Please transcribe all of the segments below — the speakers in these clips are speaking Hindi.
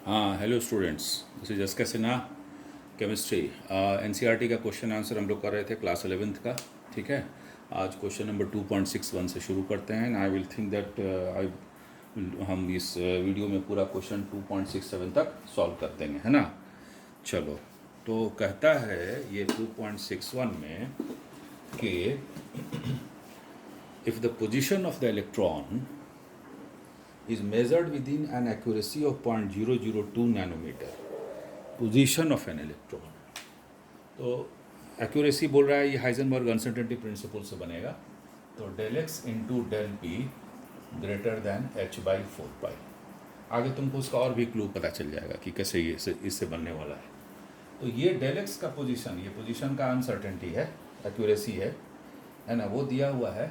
हाँ, hello students, this is S के सिन्हा, केमिस्ट्री। एनसीईआरटी का क्वेश्चन आंसर हम लोग कर रहे थे क्लास 11th का। ठीक है, आज क्वेश्चन नंबर 2.61 से शुरू करते हैं। And I will think that हम इस वीडियो में पूरा क्वेश्चन 2.67 तक सॉल्व कर देंगे, है ना। चलो, तो कहता है ये 2.61 में कि if the position of the electron is measured within an accuracy of 0.002 nanometer, position of an electron। तो एक्यूरेसी बोल रहा है ये हाइजेनबर्ग अनसर्टेनिटी प्रिंसिपल से बनेगा। तो del X into del P greater than H by 4 pi. आगे तुमको उसका और भी क्लू पता चल जाएगा कि कैसे ये इससे बनने वाला है। तो ये डेल एक्स का पोजीशन, ये पोजीशन का अनसर्टेनिटी है, एक्यूरेसी है ना, वो दिया हुआ है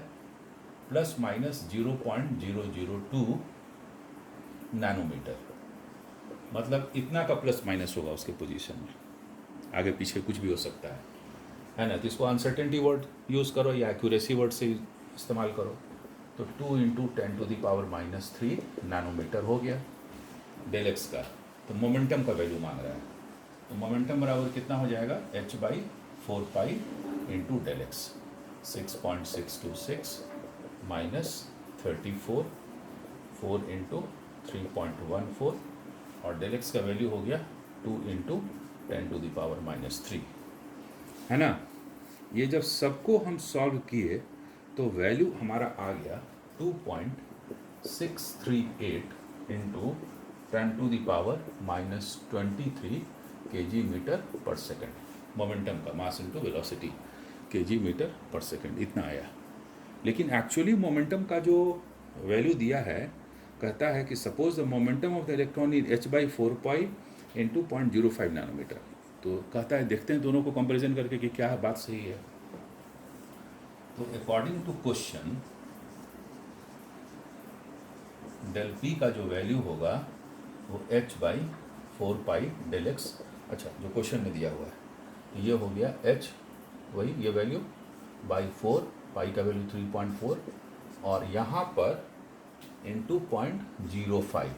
प्लस माइनस 0.002 नैनोमीटर। मतलब इतना का प्लस माइनस होगा उसके पोजीशन में, आगे पीछे कुछ भी हो सकता है ना। तो इसको अनसर्टेनिटी वर्ड यूज़ करो या एक्यूरेसी वर्ड से इस्तेमाल करो। तो 2 इंटू 10⁻³ नैनोमीटर हो गया डेल एक्स का। तो मोमेंटम का वैल्यू मांग रहा है, तो मोमेंटम बराबर कितना हो जाएगा, h/4 pi into del X. 6.626 minus 34, 4 into 3.14, और डेल एक्स का वैल्यू हो गया 2 इंटू 10⁻³ है ना। ये जब सबको हम सॉल्व किए तो वैल्यू हमारा आ गया 2.638 इंटू 10⁻23 kg मीटर पर सेकेंड। मोमेंटम का mass into velocity kg metre पर सेकेंड, इतना आया। लेकिन एक्चुअली मोमेंटम का जो वैल्यू दिया है, कहता है कि suppose the momentum of the electron is h/4 pi into 0.05 nanometre. तो कहता है, देखते हैं दोनों को कंपैरिजन करके कि क्या बात सही है। तो according to question del P का जो वैल्यू होगा वो h/4 पाई डेल एक्स। अच्छा, जो क्वेश्चन में दिया हुआ है ये हो गया h, वही ये वैल्यू बाई 4, पाई का वैल्यू 3.4, और यहाँ पर इंटू 0.05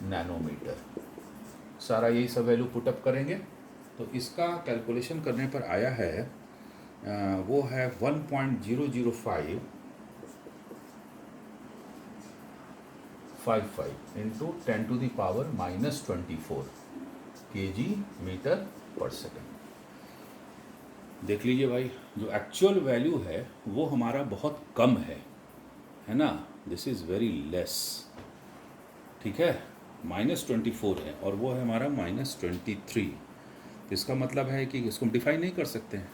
नैनोमीटर। सारा यही सब वैल्यू पुटअप करेंगे तो इसका कैलकुलेशन करने पर आया है वो है 1.00555 इंटू 10⁻⁻24 kg मीटर पर सेकेंड। देख लीजिए भाई, जो एक्चुअल वैल्यू है वो हमारा बहुत कम है ना। दिस इज़ वेरी लेस, ठीक है। -24 है और वो है हमारा -23। तो इसका मतलब है कि इसको हम डिफाइन नहीं कर सकते हैं,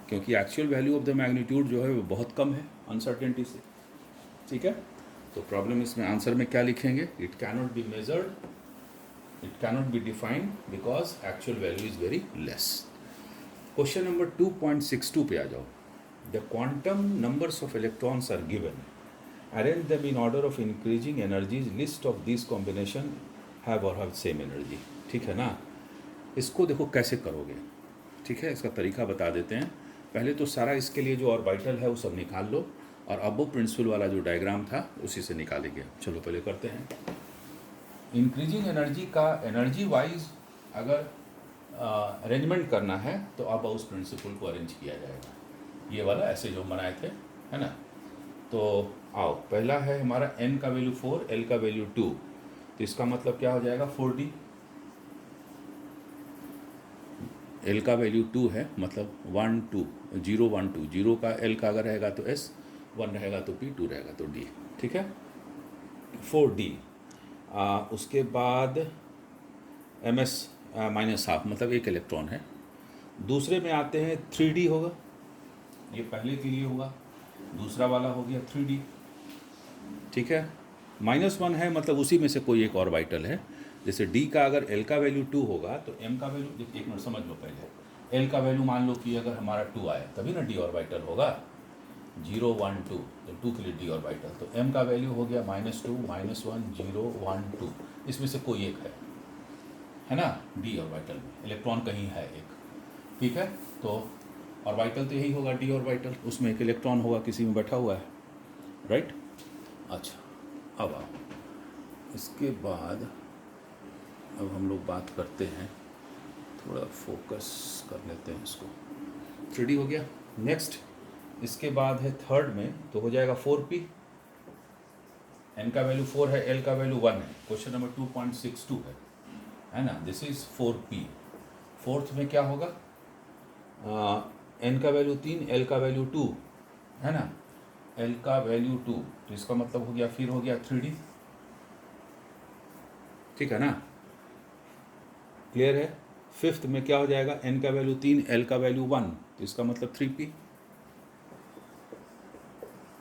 क्योंकि actual value of the magnitude जो है वो बहुत कम है अनसर्टेनिटी से, ठीक है। तो प्रॉब्लम इसमें आंसर में क्या लिखेंगे, it cannot be measured, it cannot be defined because actual value is very less. Question number 2.62 पे आ जाओ। The quantum numbers of electrons are given, arrange them in order of increasing energies, list of these combination have or have same energy। ठीक है ना। इसको देखो कैसे करोगे, ठीक है, इसका तरीका बता देते हैं। पहले तो सारा इसके लिए जो ऑर्बिटल है वो सब निकाल लो, और अबो प्रिंसिपल वाला जो डायग्राम था उसी से निकालेंगे। चलो पहले करते हैं। इंक्रीजिंग एनर्जी का एनर्जी वाइज अगर अरेंजमेंट करना है तो अब उस प्रिंसिपल को अरेंज किया जाएगा। ये वाला ऐसे जो बनाए थे, है ना। तो आओ, पहला है हमारा n का वैल्यू 4, l का वैल्यू 2। तो इसका मतलब क्या हो जाएगा, 4d। l का वैल्यू 2 है, मतलब 1 2 0 1 2, 0 का l का अगर रहेगा तो s, 1 रहेगा तो p, 2 रहेगा तो d, ठीक है। 4d। उसके बाद ms -½ मतलब एक इलेक्ट्रॉन है। दूसरे में आते हैं 3d होगा, ये पहले के लिए होगा, दूसरा वाला हो गया 3d, ठीक है। -1 है मतलब उसी में से कोई एक ऑर्बिटल है। जैसे d का अगर l का वैल्यू 2 होगा तो m का वैल्यू, एक मिनट समझ लो पहले। l का वैल्यू मान लो कि अगर हमारा 2 आया तभी ना d ऑर्बिटल होगा, 0 1 2, तो 2 के लिए d ऑर्बिटल। तो m का वैल्यू हो गया -2 -1 0 1 2, इसमें से कोई एक है ना d ऑर्बिटल में, इलेक्ट्रॉन कहीं है एक, ठीक है। तो ऑर्बिटल तो यही होगा d ऑर्बिटल, उसमें एक इलेक्ट्रॉन होगा, किसी में बैठा हुआ है, राइट। अच्छा, अब आओ, इसके बाद अब हम लोग बात करते हैं, थोड़ा फोकस कर लेते हैं इसको। 3D हो गया। नेक्स्ट इसके बाद है थर्ड में, तो हो जाएगा 4p। n का वैल्यू 4 है, l का वैल्यू 1 है। क्वेश्चन नंबर 2.62 है ना। This is 4p। फोर्थ में क्या होगा, n का वैल्यू 3, l का वैल्यू 2 है ना, l का वैल्यू 2, तो इसका मतलब हो गया, फिर हो गया 3D। ठीक है ना, क्लियर है। फिफ्थ में क्या हो जाएगा, n का वैल्यू 3, l का वैल्यू 1, तो इसका मतलब 3p,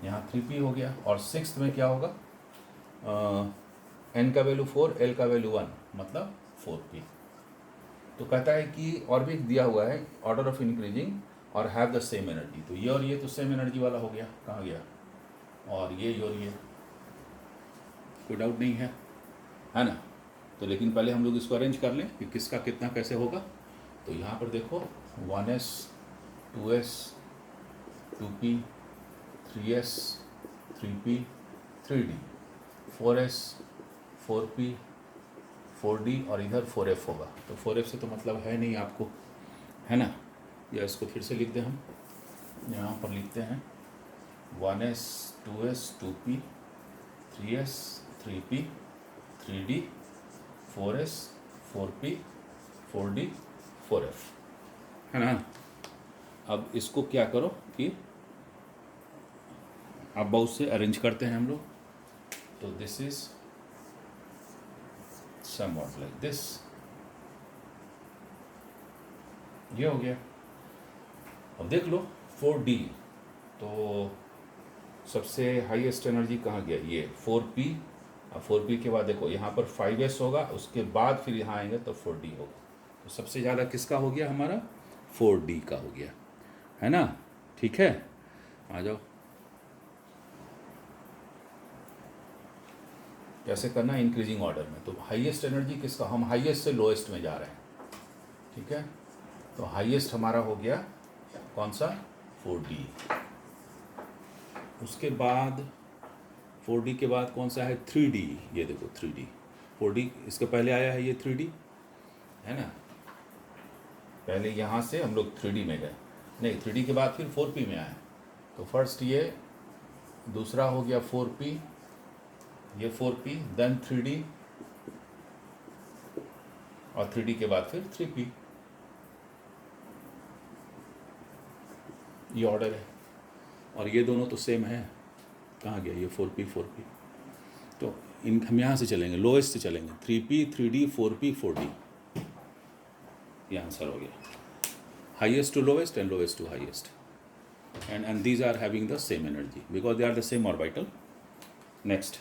यहाँ 3p हो गया। और सिक्स्थ में क्या होगा, n का वैल्यू 4, l का वैल्यू 1, मतलब 4p। तो कहता है कि और भी दिया हुआ है ऑर्डर ऑफ इंक्रीजिंग और हैव द सेम एनर्जी, तो ये और ये तो सेम एनर्जी वाला हो गया, कहाँ गया, और ये कोई डाउट नहीं है ना। तो लेकिन पहले हम लोग इसको अरेंज कर लें कि किसका कितना कैसे होगा। तो यहाँ पर देखो 1s 2s 2p 3s 3p 3d 4s 4p 4d और इधर 4f होगा। तो 4f से तो मतलब है नहीं आपको, है ना। या इसको फिर से लिख दें हम, यहाँ पर लिखते हैं 1s 2s 2p 3s 3p 3d 4s 4p 4d 4f, है ना। अब इसको क्या करो कि अब बहुत से अरेंज करते हैं हम लोग। तो this is somewhat like this, ये हो गया। अब देख लो 4d, तो सबसे हाईएस्ट एनर्जी कहाँ गया, ये 4p। अब 4p के बाद देखो यहाँ पर 5s होगा, उसके बाद फिर यहाँ आएंगे तो 4d होगा। तो सबसे ज़्यादा किसका हो गया, हमारा 4d का हो गया, है ना। ठीक है, आ जाओ। कैसे करना, इंक्रीजिंग ऑर्डर में। तो हाईएस्ट एनर्जी किसका, हम हाईएस्ट से लोएस्ट में जा रहे हैं, ठीक है। तो हाईएस्ट हमारा हो गया कौन सा, 4d। उसके बाद 4d के बाद कौन सा है, 3d। ये देखो 3d, 4d इसके पहले आया है, ये 3d है ना। पहले यहाँ से हम लोग 3d में गए, नहीं 3d के बाद फिर 4p में आए। तो फर्स्ट ये, दूसरा हो गया 4p, ये 4p, देन 3d, और 3d के बाद फिर 3p। ये ऑर्डर है, और ये दोनों तो सेम है। कहाँ गया ये 4p 4p। तो इन हम यहाँ से चलेंगे, लोएस्ट से चलेंगे, 3p 3d 4p 4d। ये आंसर हो गया, highest to lowest and lowest to highest, and these are having the same energy because they are the same orbital. Next,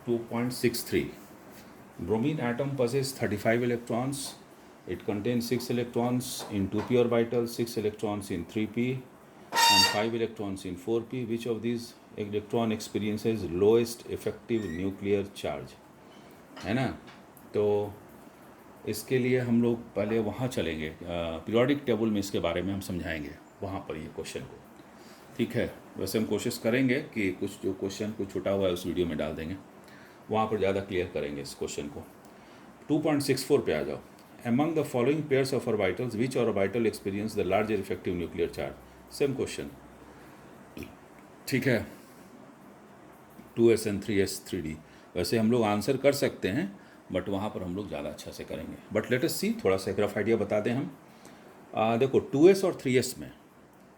(2.63) bromine atom possesses 35 electrons. It contains 6 electrons in 2p orbital, 6 electrons in 3p, and 5 electrons in 4p. Which of these electron experiences lowest effective nuclear charge? है ना। तो इसके लिए हम लोग पहले वहाँ चलेंगे, पीरियोडिक टेबल में इसके बारे में हम समझाएंगे वहाँ पर ये क्वेश्चन को, ठीक है। वैसे हम कोशिश करेंगे कि कुछ जो क्वेश्चन को छूटा हुआ है उस वीडियो में डाल देंगे, वहाँ पर ज़्यादा क्लियर करेंगे इस क्वेश्चन को। 2.64 पे आ जाओ। Among the following pairs of orbitals, which orbital experience the larger effective nuclear charge? Same question, ठीक है। 2s and 3s 3d। वैसे हम लोग आंसर कर सकते हैं, बट वहाँ पर हम लोग ज़्यादा अच्छा से करेंगे। बट लेट अस सी, थोड़ा सा एक रफ आइडिया बता दें हम। देखो 2s और 3s में,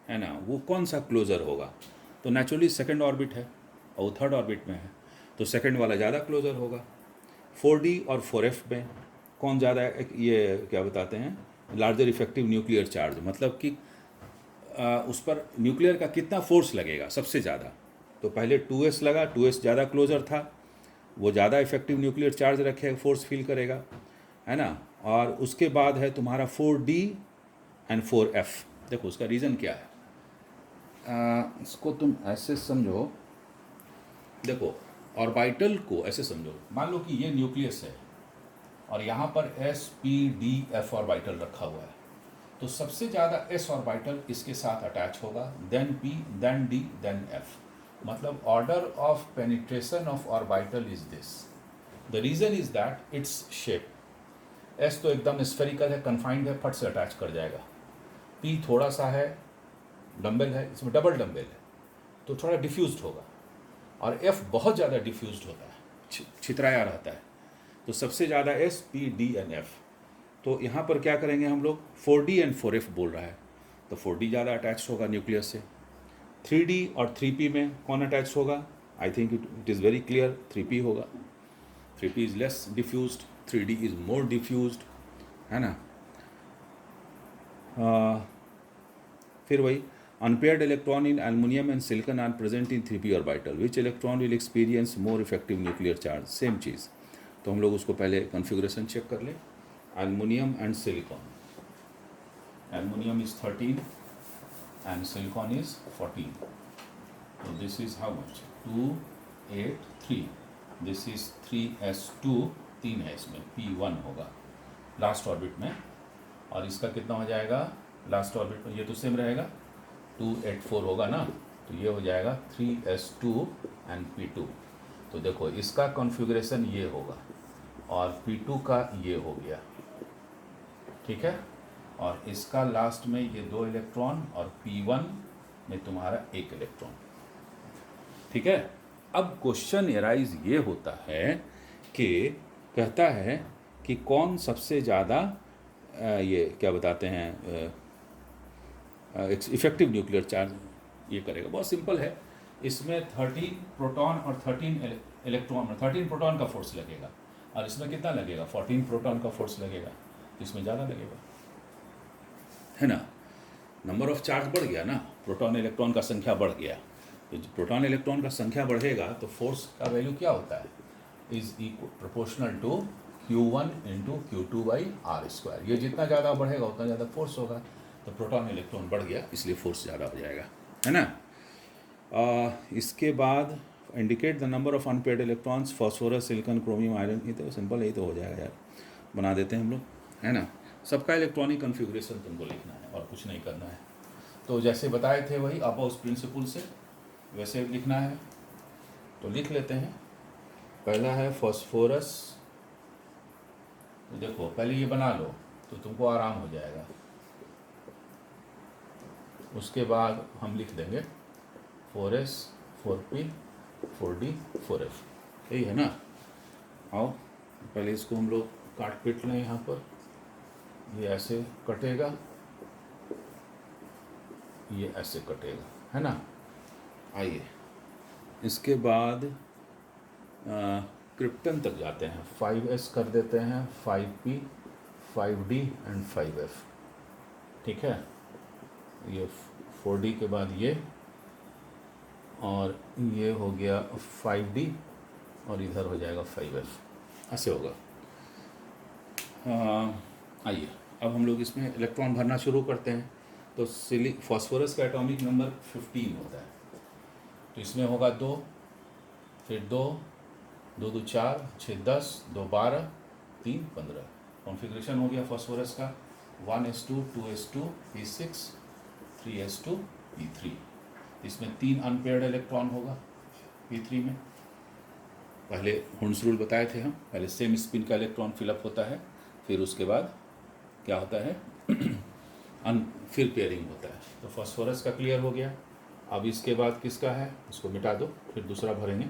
है ना, वो कौन सा क्लोजर होगा। तो नेचुरली सेकंड ऑर्बिट है और थर्ड ऑर्बिट में है, तो सेकंड वाला ज़्यादा क्लोजर होगा। 4d और 4f में कौन ज़्यादा, ये क्या बताते हैं, लार्जर इफेक्टिव न्यूक्लियर चार्ज, मतलब कि उस पर न्यूक्लियर का कितना फोर्स लगेगा सबसे ज़्यादा। तो पहले 2s लगा, 2s ज़्यादा क्लोजर था, वो ज़्यादा इफेक्टिव न्यूक्लियर चार्ज रखेगा, फोर्स फील करेगा, है ना। और उसके बाद है तुम्हारा 4d एंड 4f। देखो उसका रीज़न क्या है, इसको तुम ऐसे समझो, देखो ऑर्बिटल को ऐसे समझो, मान लो कि ये न्यूक्लियस है और यहाँ पर s p d f orbital रखा हुआ है, तो सबसे ज़्यादा s ऑर्बिटल इसके साथ अटैच होगा, then p, then d, then f। मतलब order of penetration of orbital is this. The reason is that its shape. s तो एकदम स्फेरिकल है, कन्फाइंड है, फट से अटैच कर जाएगा। p थोड़ा सा है, डम्बल है, इसमें डबल डम्बल है, तो थोड़ा डिफ्यूज्ड होगा। और f बहुत ज़्यादा डिफ्यूज्ड होता है, छितराया रहता है। तो सबसे ज़्यादा s, p, d and f। तो यहाँ पर क्या करेंगे हम लोग, 4d एंड 4f बोल रहा है, तो 4d ज़्यादा अटैच होगा न्यूक्लियस से। 3d और 3p में कौन अटैच होगा? I think it is very clear, 3p होगा। 3p is less diffused, 3d is more diffused, है ना। फिर वही unpaired electron in aluminum and silicon are present in 3p orbital. Which electron will experience more effective nuclear charge? Same चीज़। तो हम लोग उसको पहले कॉन्फ़िगरेशन चेक कर लें। Aluminium and silicon, aluminium is 13 and silicon is 14। तो this is how much, 2 8 3, this is 3s2, 3 है इसमें, p1 होगा लास्ट ऑर्बिट में। और इसका कितना हो जाएगा लास्ट ऑर्बिट में? ये तो सेम रहेगा, 284 होगा ना, तो ये हो जाएगा 3s2 एंड p2। तो देखो इसका कॉन्फ़िगरेशन ये होगा और p2 का ये हो गया, ठीक है। और इसका लास्ट में ये 2 इलेक्ट्रॉन और p1 में तुम्हारा 1 इलेक्ट्रॉन, ठीक है। अब क्वेश्चन एराइज ये होता है कि कहता है कि कौन सबसे ज़्यादा ये क्या बताते हैं इफेक्टिव न्यूक्लियर चार्ज ये करेगा। बहुत सिंपल है, इसमें 13 प्रोटॉन और 13 इलेक्ट्रॉन, 13 प्रोटॉन का फोर्स लगेगा, और इसमें कितना लगेगा, 14 प्रोटॉन का फोर्स लगेगा, इसमें ज़्यादा लगेगा, है ना। नंबर ऑफ चार्ज बढ़ गया ना, प्रोटॉन इलेक्ट्रॉन का संख्या बढ़ गया। तो प्रोटॉन इलेक्ट्रॉन का संख्या बढ़ेगा तो फोर्स का वैल्यू क्या होता है, is equal proportional to Q1 into Q2/r²। ये जितना ज़्यादा बढ़ेगा उतना ज़्यादा फोर्स होगा। तो प्रोटॉन इलेक्ट्रॉन बढ़ गया, इसलिए फोर्स ज़्यादा हो जाएगा, है ना। इसके बाद indicate the number of unpaired electrons, phosphorus, silicon, chromium, iron. ये तो सिंपल, यही तो हो जाएगा यार, बना देते हैं हम लोग, है ना। सबका इलेक्ट्रॉनिक कन्फिग्रेशन तुमको लिखना है और कुछ नहीं करना है। तो जैसे बताए थे वही अब उस प्रिंसिपल से वैसे लिखना है, तो लिख लेते हैं। पहला है फॉस्फोरस, तो देखो पहले ये बना लो तो तुमको आराम हो जाएगा। उसके बाद हम लिख देंगे 4s, 4p, 4d, 4f, यही है ना। आओ पहले इसको हम लोग काट पीट लें। यहाँ पर ये ऐसे कटेगा, ये ऐसे कटेगा, है ना। आइए इसके बाद क्रिप्टन तक जाते हैं, 5s कर देते हैं, 5p, 5d एंड 5f, ठीक है। ये 4d के बाद ये, और ये हो गया 5d, और इधर हो जाएगा 5f, ऐसे होगा। आइए अब हम लोग इसमें इलेक्ट्रॉन भरना शुरू करते हैं। तो फॉस्फोरस का एटॉमिक नंबर 15 होता है, तो इसमें होगा 2, फिर 2, 2 2 4, 6 10, 2 12, 3 15। कॉन्फ़िगरेशन हो गया फॉस्फोरस का 1s2, 2s2, p6, 3s2, p3। इसमें 3 अनपेयर्ड इलेक्ट्रॉन होगा p3 में। पहले हुंड्स रूल बताए थे हम, पहले सेम स्पिन का इलेक्ट्रॉन फिलअप होता है, फिर उसके बाद क्या होता है फिर पेयरिंग होता है। तो फॉस्फोरस का क्लियर हो गया। अब इसके बाद किसका है, इसको मिटा दो, फिर दूसरा भरेंगे।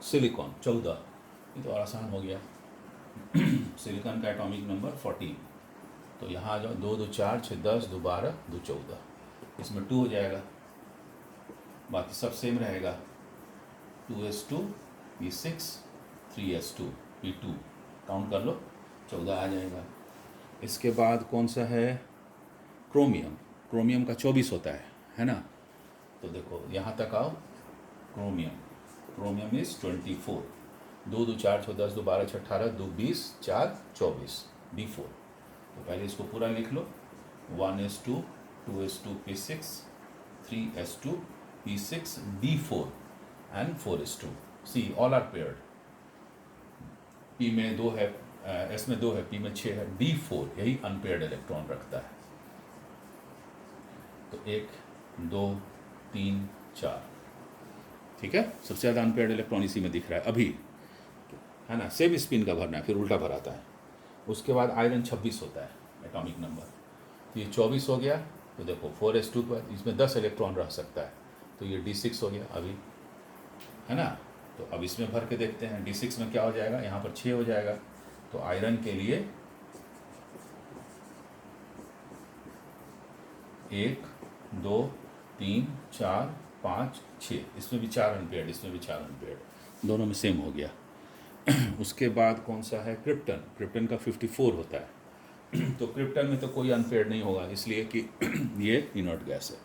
सिलिकॉन 14, ये तो और आसान हो गया। सिलिकॉन का एटॉमिक नंबर 14, तो यहाँ आ जाओ, 2 2 4, 6 10, 2 12, 2 14, इसमें 2 हो जाएगा, बाकी सब सेम रहेगा। 2s2, p6, 3s2, p2, count कर लो, 14 आ जाएगा। इसके बाद कौन सा है, क्रोमियम। क्रोमियम का 24 होता है ना। तो देखो यहाँ तक आओ, क्रोमियम इज 24, 2 2 4, 6 10, 2 12, 6 18, 2 20, 4 24, d4। तो पहले इसको पूरा लिख लो, 1s2, 2s2, p6, 3s2, p6, d4 and 4s2। See all are paired. p में 2 है एस में 2 है, पी में 6 है, D4 यही अनपेयर्ड इलेक्ट्रॉन रखता है। तो 1 2 3 4, ठीक है, सबसे ज़्यादा अनपेयर्ड इलेक्ट्रॉन इसी में दिख रहा है अभी, है ना। सेम स्पिन का भरना है, फिर उल्टा भराता है। उसके बाद आयरन 26 होता है एटॉमिक नंबर, तो ये 24 हो गया। तो देखो 4s2 पर इसमें 10 इलेक्ट्रॉन रह सकता है, तो ये D6 हो गया अभी, है ना। तो अब इसमें भर के देखते हैं D6 में क्या हो जाएगा, यहाँ पर 6 हो जाएगा। तो आयरन के लिए 1 2 3 4 5 6, इसमें भी 4 अनपेयर्ड, इसमें भी 4 अनपेयर्ड, दोनों में सेम हो गया। उसके बाद कौन सा है, क्रिप्टन। क्रिप्टन का 54 होता है। तो क्रिप्टन में तो कोई अनपेयर्ड नहीं होगा, इसलिए कि ये इनर्ट गैस है,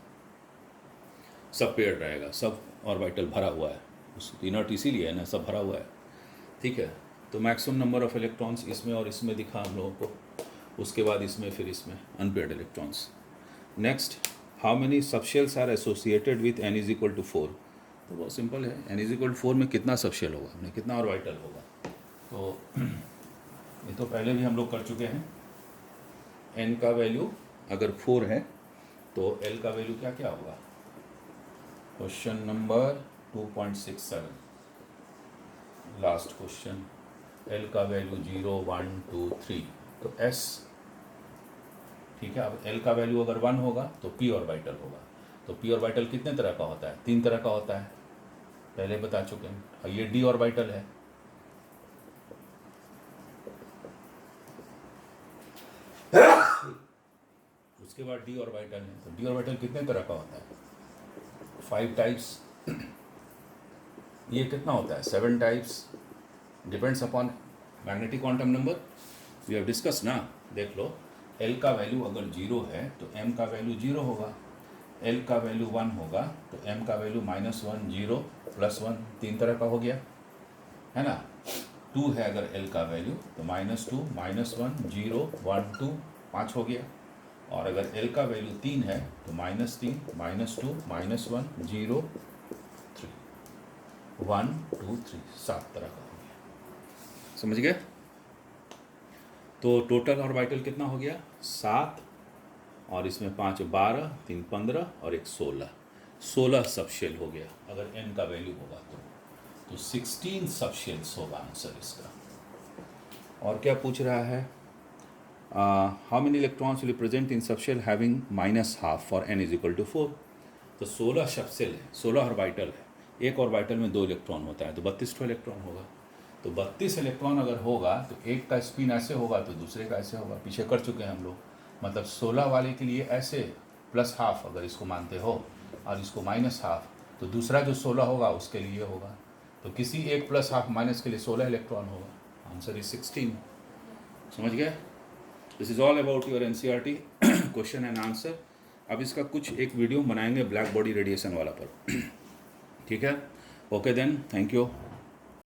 सब पेयर्ड रहेगा, सब ऑर्बिटल भरा हुआ है, उस इनर्ट इसीलिए है ना, सब भरा हुआ है, ठीक है। तो मैक्सिमम नंबर ऑफ इलेक्ट्रॉन्स इसमें और इसमें दिखा हम लोगों को, उसके बाद इसमें, फिर इसमें unpaired electrons. Next, how many subshells are associated with n is equal to 4। तो बहुत सिंपल है, n इज इक्वल टू 4 में कितना सबशेल होगा, हमने कितना ऑर्बिटल होगा। तो ये तो पहले भी हम लोग कर चुके हैं। n का वैल्यू अगर 4 है तो l का वैल्यू क्या क्या होगा। Question number 2.67, last question. l का वैल्यू 0 1 2 3, तो s, ठीक है। अब l का वैल्यू अगर 1 होगा तो p ऑर्बिटल होगा। तो p ऑर्बिटल कितने तरह का होता है, 3 तरह का होता है, पहले बता चुके हैं। और ये d ऑर्बिटल है, उसके बाद d ऑर्बिटल है। तो d ऑर्बिटल कितने तरह का होता है, 5 टाइप्स। ये कितना होता है, 7 types, depends upon magnetic quantum number, we have discuss ना। देख लो, l का वैल्यू अगर 0 है तो m का वैल्यू 0 होगा, l का वैल्यू 1 होगा तो m का वैल्यू -1 0 +1, 3 तरह का हो गया, है ना। 2 है अगर l का वैल्यू तो -2 -1 0 1 2 5 हो गया। और अगर l का वैल्यू 3 है तो -3 -2 -1 0 3 1 2 3, 7 तरह का हो गया, समझ गए। तो टोटल ऑर्बिटल कितना हो गया, 7, और इसमें 5 12 3 15 और 1 16 सबशेल हो गया अगर n का वैल्यू होगा तो 16 सबशेल्स होगा आंसर इसका। और क्या पूछ रहा है, how many electrons will present in subshell having -12 for n is equal to 4। तो 16 सबशेल है, 16 ऑर्बिटल है, एक ऑर्बिटल में 2 इलेक्ट्रॉन होता है, तो 32 इलेक्ट्रॉन होगा। तो 32 इलेक्ट्रॉन अगर होगा तो एक का स्पिन ऐसे होगा तो दूसरे का ऐसे होगा, पीछे कर चुके हैं हम लोग। मतलब 16 वाले के लिए ऐसे +12 अगर इसको मानते हो और इसको -12, तो दूसरा जो 16 होगा उसके लिए होगा। तो किसी एक +12 माइनस के लिए 16 इलेक्ट्रॉन होगा, आंसर इज 16। समझ गए। This is all about your NCERT question and answer. अब इसका कुछ एक वीडियो बनाएंगे ब्लैक बॉडी रेडिएशन वाला पर, ठीक है। Okay then, thank you.